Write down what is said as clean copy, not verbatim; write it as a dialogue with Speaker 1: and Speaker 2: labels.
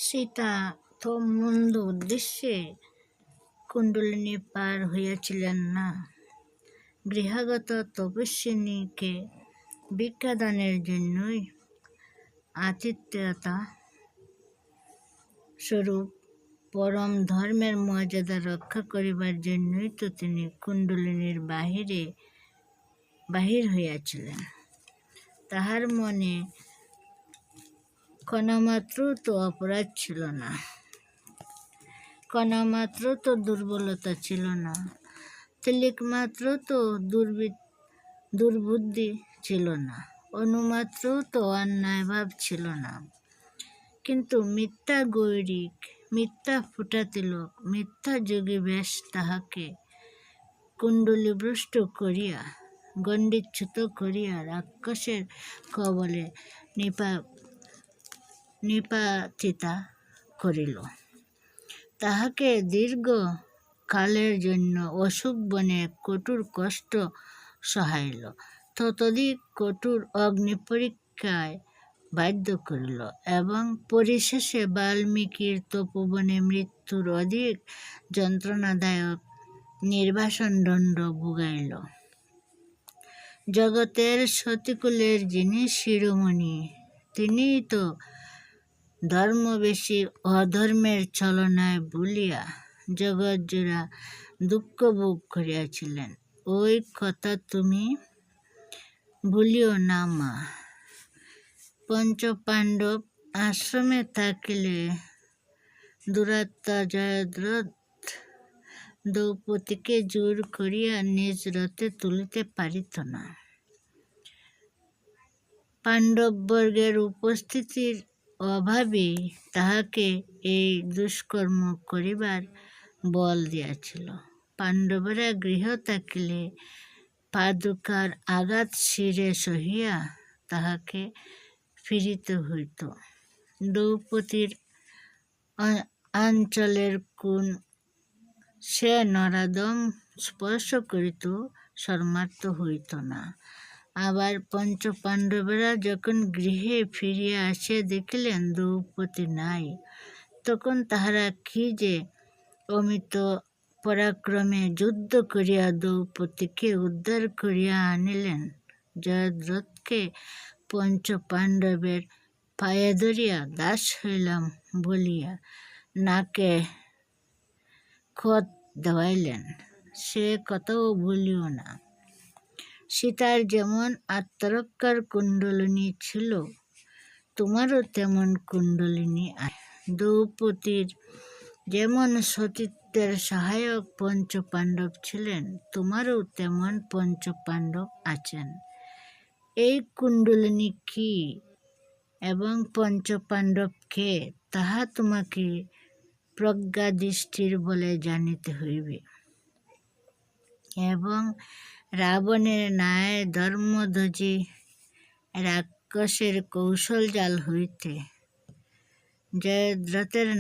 Speaker 1: সীতা তো মন্দ উদ্দেশ্যে কুণ্ডলিনী পার হইয়াছিলেন না, গৃহাগত তপস্বিনীকে ভিক্ষাদানের জন্যই আতিথ্যতা স্বরূপ পরম ধর্মের মর্যাদা রক্ষা করিবার জন্যই তো তিনি কুণ্ডলিনীর বাহির হইয়াছিলেন। তাহার মনে কণামাত্র তো অপরাধ ছিল না, কণামাত্র তো দুর্বলতা ছিল না, তিলেকমাত্র তো দুর্বুদ্ধি ছিল না, অনুমাত্র তো অন্যায় ভাব ছিল না। কিন্তু মিথ্যা গৈরিক, মিথ্যা ফুটাতিলক, মিথ্যা যোগী বেশ তাহাকে কুণ্ডলীভ্রষ্ট করিয়া, গণ্ডিচ্যুত করিয়া রাক্ষসের কবলে নিপাতিতা করিল। তাহাকে দীর্ঘ কালের জন্য অসুখ বনে কঠোর কষ্ট সহাইল, ততোধিক কঠোর অগ্নিপরীক্ষায় বাধ্য করিল এবং পরিশেষে বাল্মীকির তপোবনে মৃত্যুর অধিক যন্ত্রণাদায়ক নির্বাসন দণ্ড ভোগাইল। জগতের সতিকুলের যিনি শিরোমণি, তিনিই তো ধর্মবেশী অধর্মের ছলনায় ভুলিয়া জগৎজোড়া দুঃখ ভোগ করিয়াছিলেন। ওই কথা তুমি ভুলিও না মা। পঞ্চপাণ্ডব আশ্রমে থাকিলে দুরাত্মা জয়দ্রথ দ্রৌপদীকে জোর করিয়া নিজ রথে তুলিতে পারিত না। পাণ্ডববর্গের উপস্থিতির অভাবেই তাহাকে এই দুষ্কর্ম করিবার বল দিয়াছিল। পাণ্ডবেরা গৃহ থাকিলে পাদুকার আঘাত শিরে সহিয়া তাহাকে ফিরিতে হইত। দ্রৌপদীর আঞ্চলের কোণ সে নরাদম স্পর্শ করিত সম্মার্থ হইত না। আবার পঞ্চপাণ্ডবেরা যখন গৃহে ফিরিয়া আসিয়া দেখিলেন দ্রৌপদী নাই, তখন তাহারা কি যে অমিত পরাক্রমে যুদ্ধ করিয়া দ্রৌপদীকে উদ্ধার করিয়া আনিলেন। জয়দ্রথকে পঞ্চপাণ্ডবের পায়ে ধরিয়া দাস হইলাম বলিয়া নাকে খত দেওয়াইলেন, সে কথাও ভুলিও না। সীতার যেমন আত্মরক্ষার কুণ্ডলিনী ছিল, তোমারও তেমন কুণ্ডলিনী আছে। দ্রৌপদীর যেমন সতীত্বের সহায়ক পঞ্চপাণ্ডব ছিলেন, তোমারও তেমন পঞ্চপাণ্ডব আছেন। এই কুণ্ডলিনী কি এবং পঞ্চপাণ্ডব কে, তাহা তোমাকে প্রজ্ঞাদৃষ্টির বলে জানিতে হইবে। এবং রাবণের ন্যায় ধর্মধ্বজী রাক্ষসের কৌশল জাল হইতে জয়দ্রথের